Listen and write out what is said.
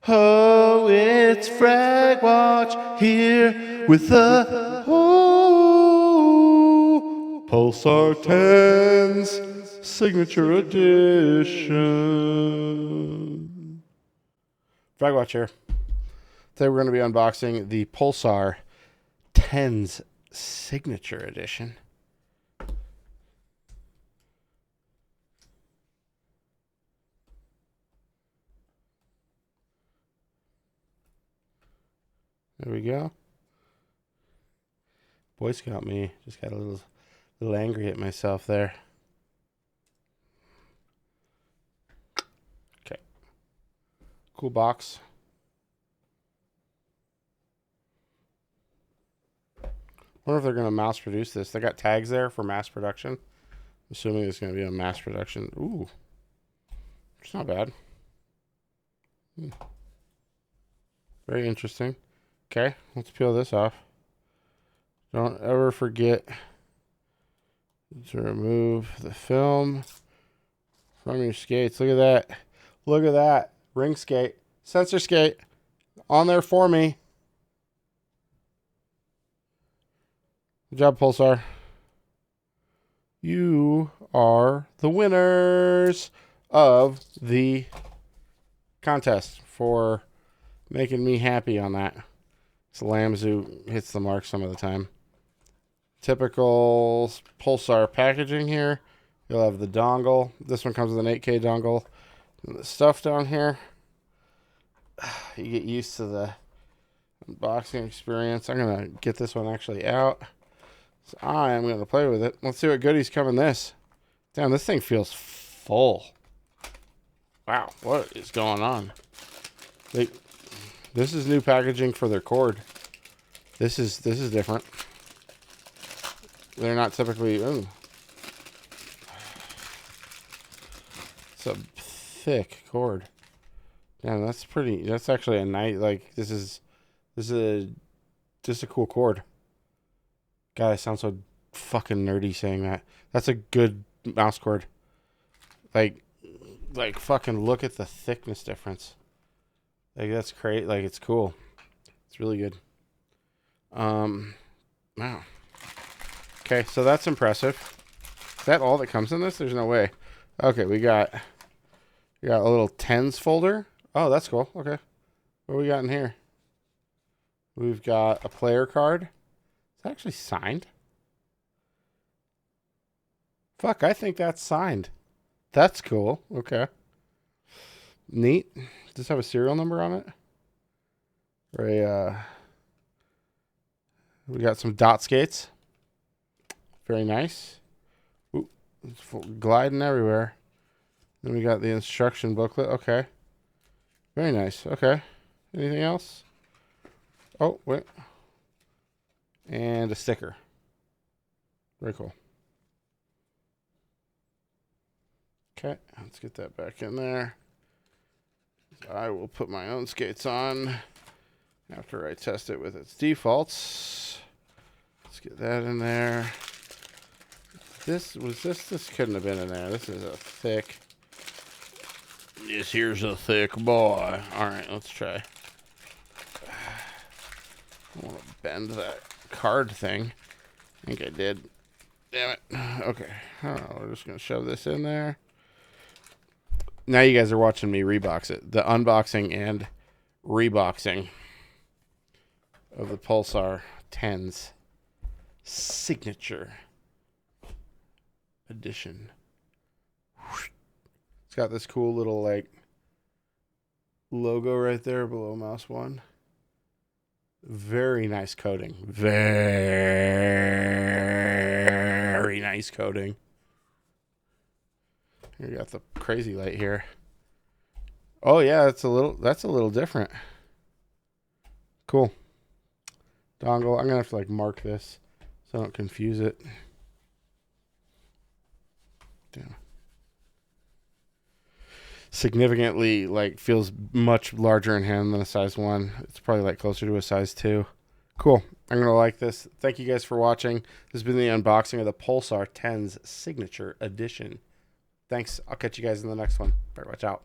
Oh, it's FragWatch here with the Pulsar Tenz Signature Edition. FragWatch here. Today we're going to be unboxing the Pulsar Tenz Signature Edition. There we go. Boy Scout me. Just got a little angry at myself there. Okay. Cool box. Wonder if they're going to mass produce this. They got tags there for mass production. I'm assuming it's going to be a mass production. Ooh. It's not bad. Very interesting. Okay, let's peel this off. Don't ever forget to remove the film from your skates. Look at that. Look at that. Ring skate. Sensor skate. On there for me. Good job, Pulsar. You are the winners of the contest for making me happy on that. It's Lamzu hits the mark some of the time. Typical Pulsar packaging here. You'll have the dongle. This one comes with an 8K dongle. And the stuff down here. You get used to the unboxing experience. I'm going to get this one actually out. So I am going to play with it. Let's see what goodies come in this. Damn, this thing feels full. Wow, what is going on? This is new packaging for their cord. This is different. They're not typically. Ooh. It's a thick cord. Damn, that's pretty. That's actually a nice. Like this is just a cool cord. God, I sound so fucking nerdy saying that. That's a good mouse cord. Like fucking look at the thickness difference. Like that's great. Like it's cool. It's really good. Wow. Okay, so that's impressive. Is that all that comes in this? There's no way. Okay, we got a little Tenz folder. Oh, that's cool. Okay. What do we got in here? We've got a player card. Is that actually signed? Fuck, I think that's signed. That's cool. Okay. Neat. Does this have a serial number on it? We got some dot skates. Very nice. Ooh, it's gliding everywhere. Then we got the instruction booklet. Okay. Very nice. Okay. Anything else? Oh, wait. And a sticker. Very cool. Okay, let's get that back in there. I will put my own skates on after I test it with its defaults. Let's get that in there. This couldn't have been in there. This is a thick. This here's a thick boy. All right, let's try. I want to bend that card thing. I think I did. Damn it. Okay. Oh, we're just going to shove this in there. Now you guys are watching me rebox it. The unboxing and reboxing of the Pulsar Tenz Signature Edition. It's got this cool little like logo right there below mouse 1. Very nice coating. Very nice coating. You got the crazy light here. Oh yeah, that's a little different. Cool. Dongle. I'm gonna have to like mark this so I don't confuse it. Damn. Significantly like feels much larger in hand than a size 1. It's probably like closer to a size 2. Cool. I'm gonna like this. Thank you guys for watching. This has been the unboxing of the Pulsar Tenz Signature Edition. Thanks. I'll catch you guys in the next one. All right, watch out.